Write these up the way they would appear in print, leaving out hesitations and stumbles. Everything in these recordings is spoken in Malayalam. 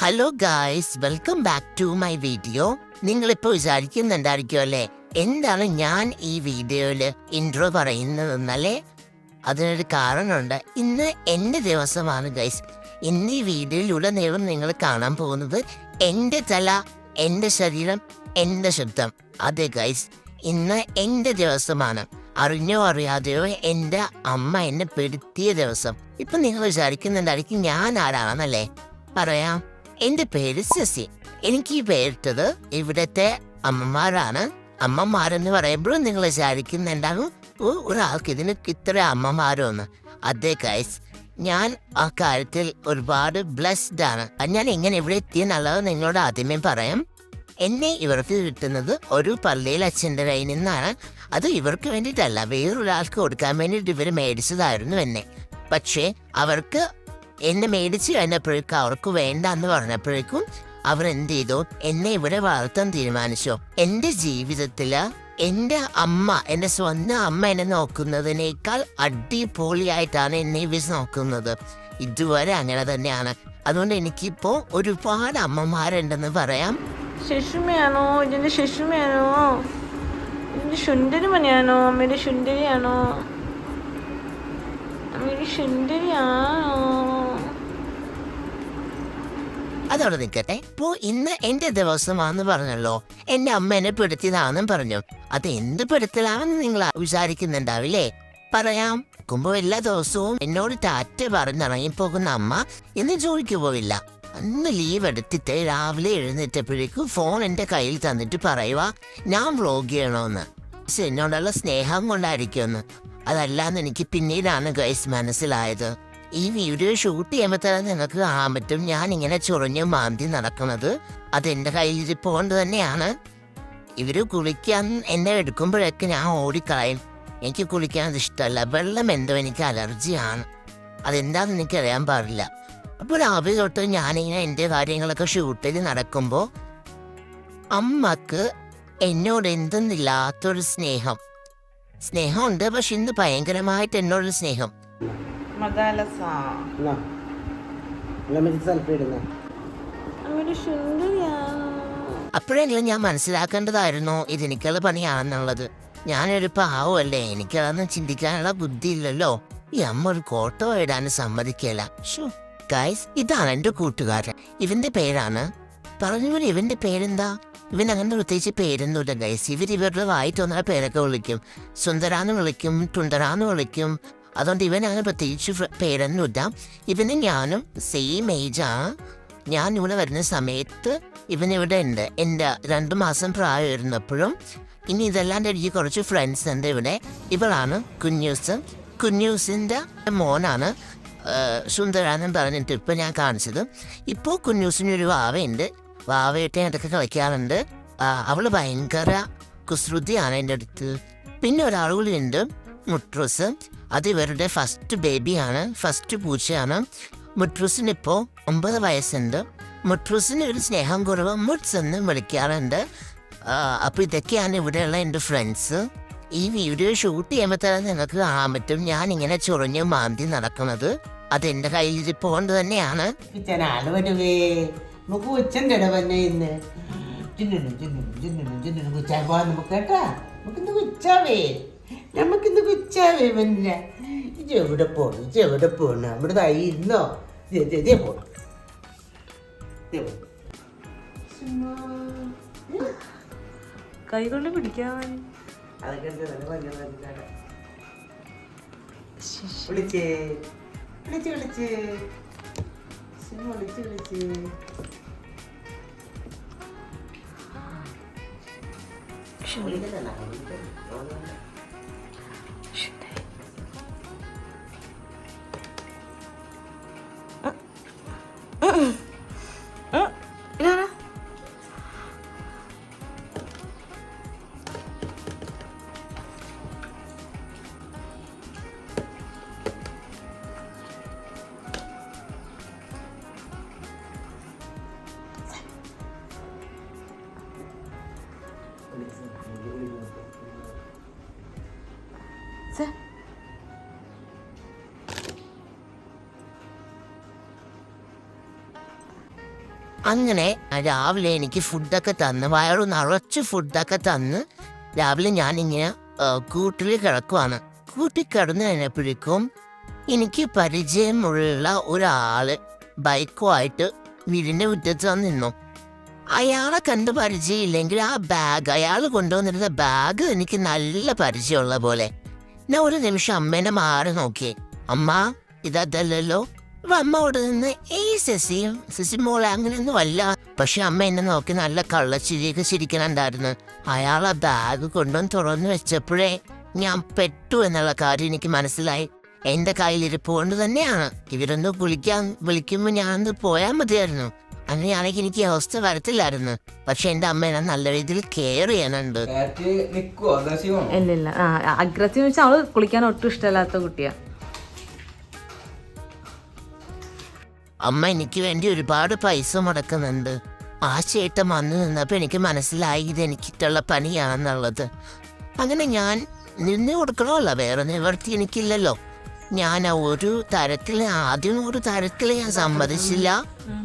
Hello guys, welcome back to my video. നിങ്ങളിപ്പോൾ വിചാരിക്കുന്നുണ്ടായിരിക്കും അല്ലേ, എന്താണ് ഞാൻ ഈ വീഡിയോയിൽ ഇൻട്രോ പറയുന്നതെന്നല്ലേ? അതിനൊരു കാരണമുണ്ട്. ഇന്ന് എൻ്റെ ദിവസമാണ് ഗൈസ്. ഇന്ന് ഈ വീഡിയോയിലുടനീളം നിങ്ങൾ കാണാൻ പോകുന്നത് എൻ്റെ തല, എൻ്റെ ശരീരം, എൻ്റെ ശബ്ദം. അതെ ഗൈസ്, ഇന്ന് എൻ്റെ ദിവസമാണ്. അറിഞ്ഞോ അറിയാതെയോ എൻ്റെ അമ്മ എന്നെ പെടുത്തിയ ദിവസം. ഇപ്പം നിങ്ങൾ വിചാരിക്കുന്നുണ്ടായിരിക്കും ഞാൻ ആരാണെന്നല്ലേ? പറയാം. എൻ്റെ പേര് ശശി. എനിക്ക് ഈ പേരിട്ടത് ഇവിടുത്തെ അമ്മമാരാണ്. അമ്മമാരെന്ന് പറയുമ്പോഴും നിങ്ങൾ വിചാരിക്കുന്നുണ്ടാകും, ഒരാൾക്ക് ഇതിന് ഇത്ര അമ്മമാരോ എന്ന്. അതെ ഗൈസ്, ഞാൻ ആ കാര്യത്തിൽ ഒരുപാട് ബ്ലെസ്ഡ് ആണ്. ഞാൻ എങ്ങനെ ഇവിടെ എത്തിയെന്നുള്ളത് നിങ്ങളോട് ആദ്യമേ പറയാം. എന്നെ ഇവർക്ക് കിട്ടുന്നത് ഒരു പള്ളിയിൽ അച്ഛൻ്റെ കയ്യിൽ നിന്നാണ്. അത് ഇവർക്ക് വേണ്ടിയിട്ടല്ല, വേറൊരാൾക്ക് കൊടുക്കാൻ വേണ്ടിയിട്ട് ഇവർ മേടിച്ചതായിരുന്നു എന്നെ. പക്ഷേ അവർക്ക് എന്നെ മേടിച്ച് കഴിഞ്ഞപ്പോഴേക്കും അവർക്ക് വേണ്ട എന്ന് പറഞ്ഞപ്പോഴേക്കും അവർ എന്ത് ചെയ്തു, എന്നെ ഇവിടെ വളർത്താൻ തീരുമാനിച്ചു. എൻ്റെ ജീവിതത്തില് എൻ്റെ അമ്മ, എൻ്റെ സ്വന്തം അമ്മ എന്നെ നോക്കുന്നതിനേക്കാൾ അടിപൊളിയായിട്ടാണ് എന്നെ ഇവർ നോക്കുന്നത്. ഇതുവരെ അങ്ങനെ തന്നെയാണ്. അതുകൊണ്ട് എനിക്കിപ്പോൾ ഒരുപാട് അമ്മമാരുണ്ടെന്ന് പറയാം. ശശുമയാണോ? ഇതിൻ്റെ ശശുമയാണോ? ഇതിൻ്റെ ശുണ്ടരി മണിയാണോ? അമ്മയുടെ ശുണ്ടരിയാണോ? അമ്മയുടെ ശുണ്ടരിയാണോ? അതോടെ നിൽക്കട്ടെ. ഇപ്പോൾ ഇന്ന് എൻ്റെ ദിവസമാണെന്ന് പറഞ്ഞല്ലോ, എൻ്റെ അമ്മ എന്നെ പെടുത്തിയതാണെന്നും പറഞ്ഞു. അത് എന്ത് പെടുത്തലാണെന്ന് നിങ്ങൾ വിചാരിക്കുന്നുണ്ടാവില്ലേ? പറയാം. നോക്കുമ്പോൾ എല്ലാ ദിവസവും എന്നോട് ടാറ്റ പറഞ്ഞിറങ്ങിപ്പോകുന്ന അമ്മ ഇന്ന് ജോലിക്ക് പോവില്ല. അന്ന് ലീവ് എടുത്തിട്ട് രാവിലെ എഴുന്നേറ്റപ്പോഴേക്കും ഫോൺ എൻ്റെ കയ്യിൽ തന്നിട്ട് പറയുക ഞാൻ വ്ളോഗ് ചെയ്യണമെന്ന്. പക്ഷെ എന്നോടുള്ള സ്നേഹം കൊണ്ടായിരിക്കുമെന്ന്. അതല്ലാന്ന് എനിക്ക് പിന്നീടാണ് ഗൈസ് മനസ്സിലായത്. ഈ വീഡിയോ ഷൂട്ട് ചെയ്യുമ്പോൾ തന്നെ നിങ്ങൾക്ക് കാണാൻ പറ്റും ഞാനിങ്ങനെ ചൊറിഞ്ഞ് മാന്തി നടക്കുന്നത്. അതെൻ്റെ കയ്യിലിരിപ്പോണ്ട് തന്നെയാണ്. ഇവർ കുളിക്കാൻ എന്നെ എടുക്കുമ്പോഴൊക്കെ ഞാൻ ഓടിക്കളയും. എനിക്ക് കുളിക്കാൻ ഇഷ്ടമല്ല. വെള്ളം എന്തോ എനിക്ക് അലർജിയാണ്. അതെന്താണെന്ന് എനിക്കറിയാൻ പാടില്ല. അപ്പോൾ രാവിലെ തൊട്ട് ഞാനിങ്ങനെ എൻ്റെ കാര്യങ്ങളൊക്കെ ഷൂട്ട് ചെയ്ത് നടക്കുമ്പോൾ അമ്മക്ക് എന്നോട് എന്തെന്നില്ലാത്തൊരു സ്നേഹമുണ്ട്. പക്ഷെ ഇന്ന് ഭയങ്കരമായിട്ട് എന്നോടൊരു സ്നേഹം. അപ്പോഴെങ്കിലും ഞാൻ മനസ്സിലാക്കേണ്ടതായിരുന്നു ഇതെനിക്കുള്ള പണിയാണെന്നുള്ളത്. ഞാനൊരു പാവമല്ലേ, എനിക്കതൊന്നും ചിന്തിക്കാനുള്ള ബുദ്ധിയില്ലല്ലോ. ഈ അമ്മ ഒരു കോട്ടോ ഇടാനും സമ്മതിക്കില്ല. ഗൈസ്, ഇതാണ് എൻ്റെ കൂട്ടുകാരൻ. ഇവന്റെ പേരാണ് പറഞ്ഞുപോലെ. ഇവന്റെ പേരെന്താ? ഇവൻ അങ്ങനെ പ്രത്യേകിച്ച് പേരൊന്നുമില്ല ഗൈസ്. ഇവരുടെ വായിട്ടൊന്ന പേരൊക്കെ വിളിക്കും. സുന്ദരാന്ന് വിളിക്കും, ടുണ്ടറാന്ന് വിളിക്കും. അതുകൊണ്ട് ഇവൻ അങ്ങനെ പ്രത്യേകിച്ച് പേരൊന്നുമില്ല. ഇവന് ഞാനും സെയിം ഏജാണ്. ഞാൻ ഇവിടെ വരുന്ന സമയത്ത് ഇവനിവിടെ ഉണ്ട്. എൻ്റെ 2 മാസം പ്രായമായിരുന്നപ്പോഴും. ഇനി ഇതല്ലാണ്ട് എനിക്ക് കുറച്ച് ഫ്രണ്ട്സ് ഉണ്ട് ഇവിടെ. ഇവളാണ് കുഞ്ഞൂസ്. കുഞ്ഞൂസിൻ്റെ മോനാണ് സുന്ദരാന്നും പറഞ്ഞിട്ട് ഇപ്പം ഞാൻ കാണിച്ചത്. ഇപ്പോൾ കുഞ്ഞൂസിനൊരു വാവയുണ്ട്. വാവയിട്ട് ഇടയ്ക്ക് കളിക്കാറുണ്ട്. അവൾ ഭയങ്കര കുസൃതിയാണ് എൻ്റെ അടുത്ത്. പിന്നെ ഒരാൾ കൂടി ഉണ്ട്, മുട്രൂസ്. അത് ഇവരുടെ ഫസ്റ്റ് ബേബിയാണ്, ഫസ്റ്റ് പൂച്ചയാണ്. മുട്രൂസിനിപ്പോൾ 9 വയസ്സുണ്ട്. മുട്രൂസിന് ഒരു സ്നേഹം കുറവ് മുട്സ് എന്നും വിളിക്കാറുണ്ട്. അപ്പോൾ ഇതൊക്കെയാണ് ഇവിടെയുള്ള എൻ്റെ ഫ്രണ്ട്സ്. ഈ വീഡിയോ ഷൂട്ട് ചെയ്യുമ്പോൾ തന്നെ നിങ്ങൾക്ക് കാണാൻ പറ്റും ഞാനിങ്ങനെ ചൊറിഞ്ഞ് മാന്തി നടക്കുന്നത്. അതെൻ്റെ കയ്യിലിരിപ്പോണ്ട് തന്നെയാണ്. എവിടെ പോണു നമ്മുടെ തൈന്നോ പോണു. കൈകൊണ്ട് പിടിക്കാൻ അതൊക്കെ വിളിച്ചേ വിളിച്ച് വിളിച്ച് വിളിച്ച് വിളിച്ച് അങ്ങനെ രാവിലെ എനിക്ക് ഫുഡൊക്കെ തന്ന് വയറു നിറച്ച് ഫുഡൊക്കെ തന്ന് രാവിലെ ഞാനിങ്ങനെ കൂട്ടിൽ കിടക്കുവാണ്. കൂട്ടിൽ കിടന്നു കഴിഞ്ഞപ്പോഴേക്കും എനിക്ക് പരിചയമുള്ള ഒരാള് ബൈക്കുമായിട്ട് വീടിൻ്റെ മുറ്റത്ത് നിന്നു. അയാളെ കണ്ട് പരിചയമില്ലെങ്കിൽ ആ ബാഗ്, അയാൾ കൊണ്ടുവന്നിരുന്ന ബാഗ് എനിക്ക് നല്ല പരിചയമുള്ള പോലെ. ഞാൻ ഒരു നിമിഷം അമ്മേനെ മാറി നോക്കി. അമ്മ ഇതല്ലല്ലോ. അപ്പൊ അമ്മ അവിടെ നിന്ന് ശശി മോളെ അങ്ങനെയൊന്നും അല്ല. പക്ഷെ അമ്മ എന്നെ നോക്കി നല്ല കള്ളച്ചിരിയൊക്കെ ചിരിക്കണുണ്ടായിരുന്നു. അയാൾ ആ ബാഗ് കൊണ്ടുവന്ന് തുറന്നു വെച്ചപ്പോഴേ ഞാൻ പെട്ടു എന്നുള്ള കാര്യം എനിക്ക് മനസ്സിലായി. എന്റെ കയ്യിലിരിപ്പ് കൊണ്ട് തന്നെയാണ്. ഇവരൊന്ന് കുളിക്കാൻ വിളിക്കുമ്പോൾ ഞാനൊന്ന് പോയാൽ മതിയായിരുന്നു. അങ്ങനെയാണെങ്കിൽ എനിക്ക് ഈ അവസ്ഥ വരത്തില്ലായിരുന്നു. പക്ഷെ എന്റെ അമ്മ എന്നെ നല്ല രീതിയിൽ കെയർ ചെയ്യാനുണ്ട്. ഇല്ല അഗ്രസീവ് വെച്ചാൽ അവള് കുളിക്കാൻ ഒട്ടും ഇഷ്ടമല്ലാത്ത കുട്ടിയാ. അമ്മ എനിക്ക് വേണ്ടി ഒരുപാട് പൈസ മുടക്കുന്നുണ്ട്. ആ ചേട്ടൻ വന്നു നിന്നപ്പോൾ എനിക്ക് മനസ്സിലായി ഇത് എനിക്കിട്ടുള്ള പണിയാണെന്നുള്ളത്. അങ്ങനെ ഞാൻ നിന്ന് കൊടുക്കണമല്ലോ, വേറെ നിവർത്തി എനിക്കില്ലല്ലോ. ഞാൻ ആദ്യം ഒരു തരത്തിൽ ഞാൻ സമ്മതിച്ചില്ല.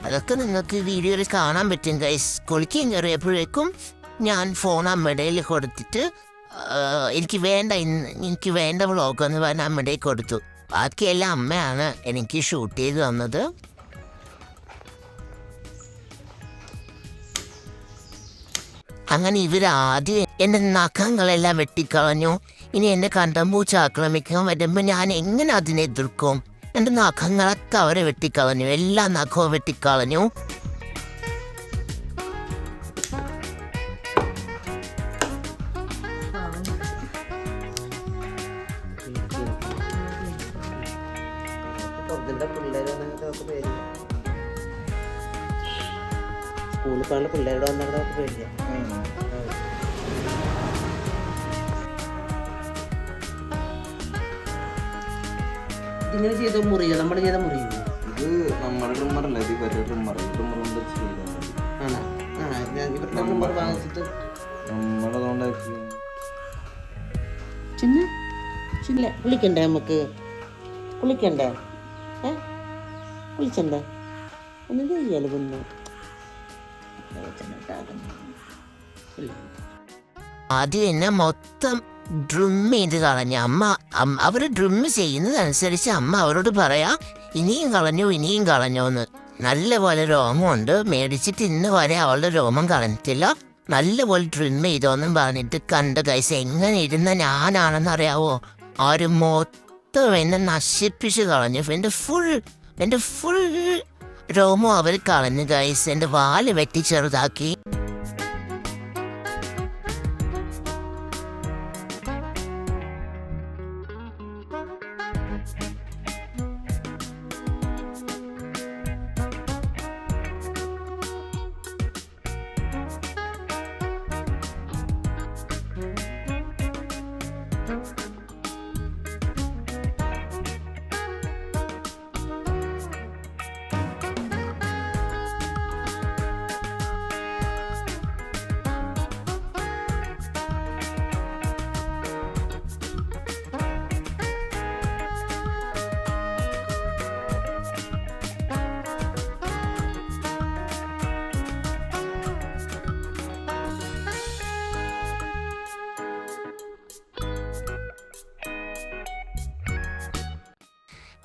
അതൊക്കെ നിങ്ങൾക്ക് വീഡിയോയിൽ കാണാൻ പറ്റും ഗൈസ്. കുളിക്കാൻ കയറിയപ്പോഴേക്കും ഞാൻ ഫോൺ അമ്മയുടെ കൊടുത്തിട്ട് എനിക്ക് വേണ്ട വ്ളോഗ് എന്ന് പറഞ്ഞ അമ്മയുടെ കൊടുത്തു. ബാക്കിയെല്ലാം അമ്മയാണ് എനിക്ക് ഷൂട്ട് ചെയ്ത് തന്നത്. അങ്ങനെ ഇവരാദ്യം എൻ്റെ നഖങ്ങളെല്ലാം വെട്ടിക്കളഞ്ഞു. ഇനി എന്നെ കണ്ടമ്പൂച്ച ആക്രമിക്കാൻ വരുമ്പോൾ ഞാൻ എങ്ങനെ അതിനെ എതിർക്കും? എൻ്റെ നഖങ്ങളൊക്കെ അവരെ വെട്ടിക്കളഞ്ഞു, എല്ലാ നഖവും വെട്ടിക്കളഞ്ഞു. സ്കൂളിൽ കാണുന്ന പിള്ളേരുടെ വന്നവിടെ പേടില്ല. ഇങ്ങനെ ചെയ്ത മുറിയോ? നമ്മൾ ചെയ്ത മുറിയോ? ഇത് നമ്മുടെ ട്രിമ്മറല്ല, ഇത് ഇവരുടെ ട്രിമ്മർ. ട്രിമ്മറുകൊണ്ട് വാങ്ങിച്ചിട്ട് നമ്മളതുകൊണ്ടാക്കി. ചിന്ന കുളിക്കണ്ടേ? നമുക്ക് കുളിക്കണ്ടേ? കുളിച്ചണ്ടേ? ഒന്നും ചെയ്യാലോ പിന്നെ. ആദ്യം എന്നെ മൊത്തം ഡ്രിം ചെയ്ത് കളഞ്ഞു അമ്മ. അവർ ഡ്രിം ചെയ്യുന്നതനുസരിച്ച് അമ്മ അവരോട് പറയാ ഇനിയും കളഞ്ഞോന്ന്. നല്ലപോലെ രോമമുണ്ട്, മേടിച്ചിട്ട് ഇന്ന് വരെ അവളുടെ രോമം കളഞ്ഞിട്ടില്ല. നല്ലപോലെ ഡ്രിം ചെയ്തോന്നും പറഞ്ഞിട്ട് കണ്ട ഗൈസ്. എങ്ങനെ ഇരുന്ന ഞാനാണെന്നറിയാവോ? ആര് മൊത്തം എന്നെ നശിപ്പിച്ച് കളഞ്ഞു. എൻ്റെ ഫുൾ രോമം അവർ കളഞ്ഞു ഗൈസ്. എൻ്റെ വാല് വെട്ടി ചെറുതാക്കി.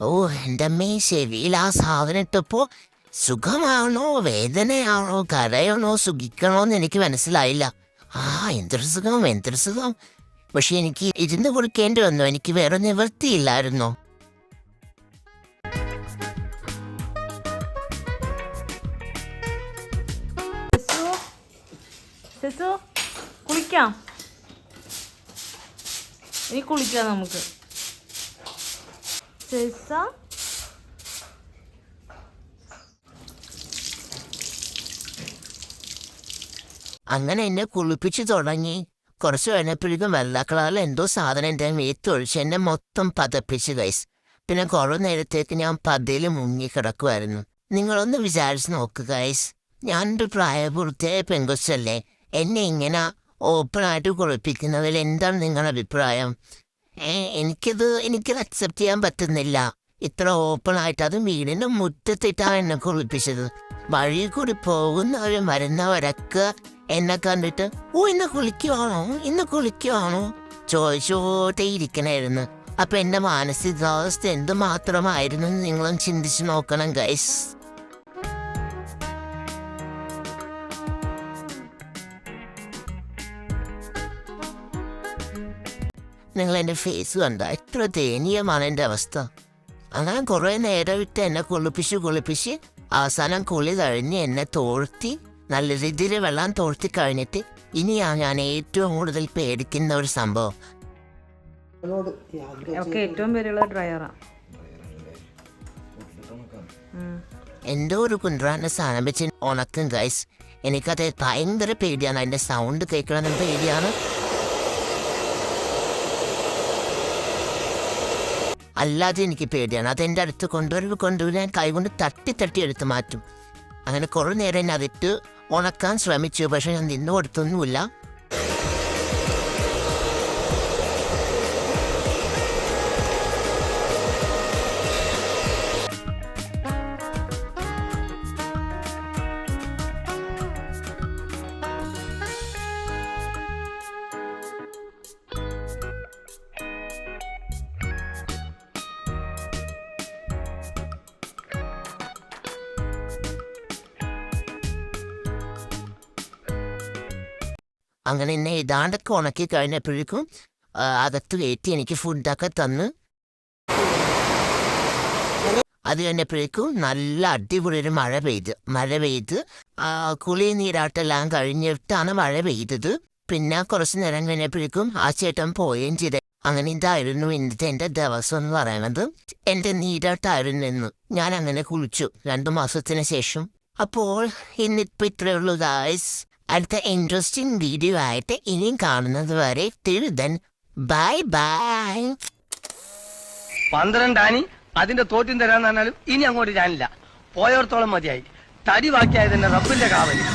ഓ എൻ്റെ അമ്മേ, ചെവിയിൽ ആ സാധനം ഇട്ടപ്പോൾ സുഖമാണോ വേദനയാണോ കരയാണോ സുഖിക്കണോന്ന് എനിക്ക് മനസ്സിലായില്ല. എന്തൊരു സുഖം. പക്ഷെ എനിക്ക് ഇരുന്ന് കൊടുക്കേണ്ടി വന്നു. എനിക്ക് വേറെ നിവൃത്തിയില്ലായിരുന്നു. കുളിക്കാം, ഇനി കുളിക്കാം നമുക്ക്. അങ്ങനെ എന്നെ കുളിപ്പിച്ച് തുടങ്ങി. കുറച്ച് കഴിഞ്ഞപ്പോഴേക്കും വെള്ള കളറിൽ എന്തോ സാധനം എൻ്റെ മേത്തൊഴിച്ച് എന്നെ മൊത്തം പതപ്പിച്ച് ഗൈസ്. പിന്നെ കുറേ നേരത്തേക്ക് ഞാൻ പതയിൽ മുങ്ങിക്കിടക്കുമായിരുന്നു. നിങ്ങളൊന്ന് വിചാരിച്ച് നോക്കുക ഗൈസ്. ഞാനൊരു പ്രായപൂർത്തിയായ പെങ്കൊച്ചല്ലേ. എന്നെ ഇങ്ങനെ ഓപ്പണായിട്ട് കുളിപ്പിക്കുന്നതിൽ എന്താണ് നിങ്ങളുടെ അഭിപ്രായം? എനിക്കത് അക്സെപ്റ്റ് ചെയ്യാൻ പറ്റുന്നില്ല. ഇത്ര ഓപ്പൺ ആയിട്ട് അത് വീടിന്റെ മുറ്റത്തിട്ടാണ് എന്നെ കുളിപ്പിച്ചത്. വഴി കൂടി പോകുന്നവരും വരുന്നവരൊക്കെ എന്നെ കണ്ടിട്ട് ഓ ഇന്ന് കുളിക്കുവാണോ ചോദിച്ചോട്ടേ ഇരിക്കണായിരുന്നു. അപ്പൊ എന്റെ മാനസികാവസ്ഥ എന്ത് മാത്രമായിരുന്നു നിങ്ങളും ചിന്തിച്ചു നോക്കണം ഗൈസ്. നിങ്ങൾ എൻ്റെ ഫേസ് കണ്ട എത്ര ദയനീയമാണ് എൻ്റെ അവസ്ഥ. അങ്ങനെ കുറേ നേരം ഇട്ട് എന്നെ കുളിപ്പിച്ച് അവസാനം കുളി കഴിഞ്ഞ് എന്നെ തോഴ്ത്തി നല്ല രീതിയിൽ വെള്ളം തോഴ്ത്തി കഴിഞ്ഞിട്ട് ഇനിയാണ് ഞാൻ ഏറ്റവും കൂടുതൽ പേടിക്കുന്ന ഒരു സംഭവം. ഒക്കെ ഏറ്റവും പേരുള്ള ഡ്രയറാ. എന്തോ ഒരു കുന്ത്രാന്റെ സാധനം വെച്ച് ഉണക്കും ഗൈസ്. എനിക്കത് ഭയങ്കര പേടിയാണ്. അതിൻ്റെ സൗണ്ട് കേൾക്കണമെന്ന് പേടിയാണ്. അല്ലാതെ എനിക്ക് പേടിയാണ്. അതെൻ്റെ അടുത്ത് കൊണ്ടുവരാൻ കൈകൊണ്ട് തട്ടി എടുത്ത് മാറ്റും. അങ്ങനെ കുറേ നേരം ഞാൻ അതിട്ട് ഉണക്കാൻ ശ്രമിച്ചു. പക്ഷെ ഞാൻ നിന്ന് കൊടുത്തൊന്നുമില്ല. അങ്ങനെ എന്നെ ഏതാണ്ടൊക്കെ ഉണക്കി കഴിഞ്ഞപ്പോഴേക്കും അകത്ത് കയറ്റി എനിക്ക് ഫുഡൊക്കെ തന്ന് അത് കഴിഞ്ഞപ്പോഴേക്കും നല്ല അടിപൊളി ഒരു മഴ പെയ്ത് കുളി നീരാട്ടെല്ലാം കഴിഞ്ഞിട്ടാണ് മഴ പെയ്തത്. പിന്നെ കുറച്ച് നേരം കഴിഞ്ഞപ്പോഴേക്കും ആ ചേട്ടൻ പോവുകയും ചെയ്ത്. അങ്ങനെ ഇതായിരുന്നു ഇന്നത്തെ എൻ്റെ ദിവസം എന്ന് പറയണത്. എൻ്റെ നീരാട്ടായിരുന്നു ഇന്ന്. ഞാൻ അങ്ങനെ കുളിച്ചു 2 മാസത്തിന് ശേഷം. അപ്പോൾ ഇന്നിപ്പോൾ ഇത്രയേ ഉള്ളൂ ഗായ്സ്. അടുത്ത ഇൻട്രസ്റ്റിംഗ് വീഡിയോ ആയിട്ട് ഇനിയും കാണുന്നത് വരെ till then ബൈ. 12 ആനി അതിന്റെ തോറ്റും തരാന്ന് പറഞ്ഞാലും ഇനി അങ്ങോട്ട് ഞാനില്ല. പോയോർത്തോളം മതിയായി. തടി ബാക്കിയായതിന്റെ റബ്ബിന്റെ കാവലി.